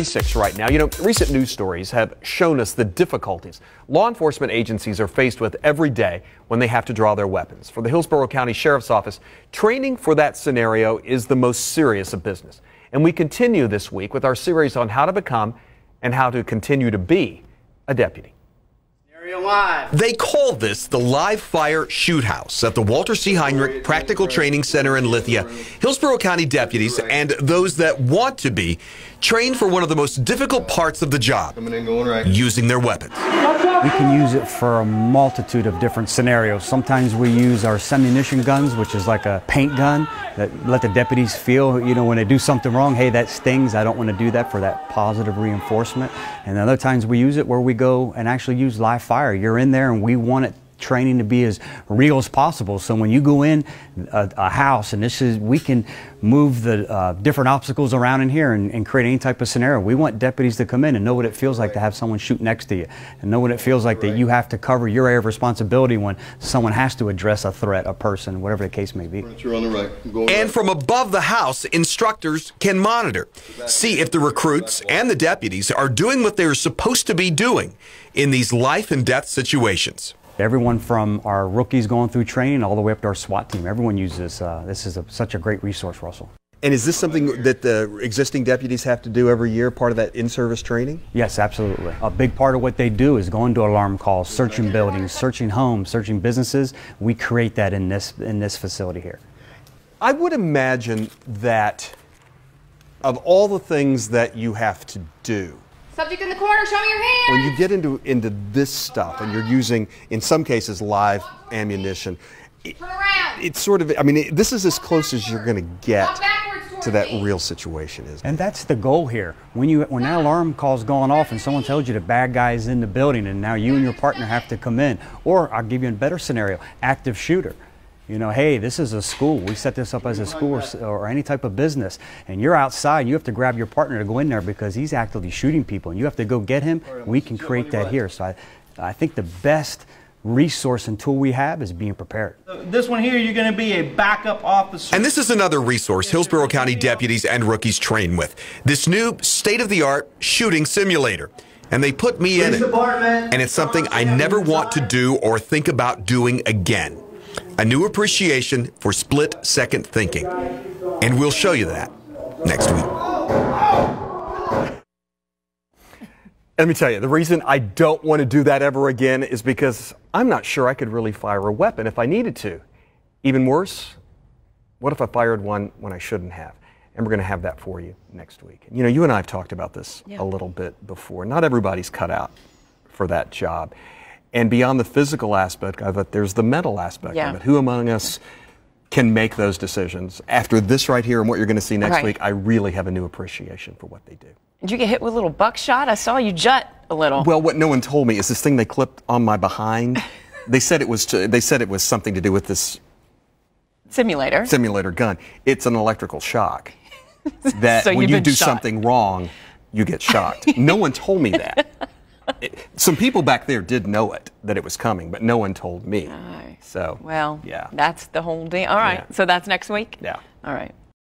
36 right now. You know, recent news stories have shown us the difficulties law enforcement agencies are faced with every day when they have to draw their weapons. For the Hillsborough County Sheriff's Office, training for that scenario is the most serious of business. And we continue this week with our series on how to become and how to continue to be a deputy. They call this the Live Fire Shoot House at the Walter C. Heinrich Practical Training Center in Lithia. Hillsborough County deputies and those that want to be trained for one of the most difficult parts of the job, using their weapons. We can use it for a multitude of different scenarios. Sometimes we use our semi-munition guns, which is like a paint gun that let the deputies feel, you know, when they do something wrong, hey, that stings, I don't want to do that, for that positive reinforcement. And other times we use it where we go and actually use live fire. You're in there and we want it training to be as real as possible. So when you go in a house, and we can move the different obstacles around in here and create any type of scenario. We want deputies to come in and know what it feels like to have someone shoot next to you, and know what it feels like that you have to cover your area of responsibility when someone has to address a threat, a person, whatever the case may be. You're on the right. And from above the house, instructors can monitor, see if the recruits and the deputies are doing what they're supposed to be doing in these life and death situations. Everyone from our rookies going through training all the way up to our SWAT team, everyone uses this is such a great resource, Russell. And is this something that the existing deputies have to do every year, part of that in-service training? Yes, absolutely. A big part of what they do is going to alarm calls, searching buildings, searching homes, searching businesses. We create that in this facility here. I would imagine that of all the things that you have to do, subject in the corner, show me your hand. when you get into this stuff and you're using, in some cases, live ammunition, turn around. It's sort of, I mean, this is as close as you're going to get to that real situation, isn't it? And that's the goal here. When that alarm call's going off and someone tells you the bad guy is in the building and now you and your partner have to come in, or I'll give you a better scenario, active shooter. You know, hey, this is a school. We set this up as a school or any type of business. And you're outside. You have to grab your partner to go in there because he's actively shooting people. And you have to go get him. We can create that here. So I think the best resource and tool we have is being prepared. This one here, you're going to be a backup officer. And this is another resource Hillsborough County deputies and rookies train with. This new state-of-the-art shooting simulator. And they put me in it. And it's something I never want to do or think about doing again. A new appreciation for split-second thinking. And we'll show you that next week. Let me tell you, the reason I don't want to do that ever again is because I'm not sure I could really fire a weapon if I needed to. Even worse, what if I fired one when I shouldn't have? And we're going to have that for you next week. You know, you and I have talked about this a little bit before. Not everybody's cut out for that job. And beyond the physical aspect of it, there's the mental aspect of it. Who among us can make those decisions? After this right here and what you're going to see next week, I really have a new appreciation for what they do. Did you get hit with a little buckshot? I saw you jut a little. Well, what no one told me is this thing they clipped on my behind. They said it was something to do with this simulator gun. It's an electrical shock. That so when you do something wrong, you get shocked. No one told me that. Some people back there did know that it was coming, but no one told me. Right. So, well, yeah. That's the whole deal. All right. So that's next week? Yeah. All right.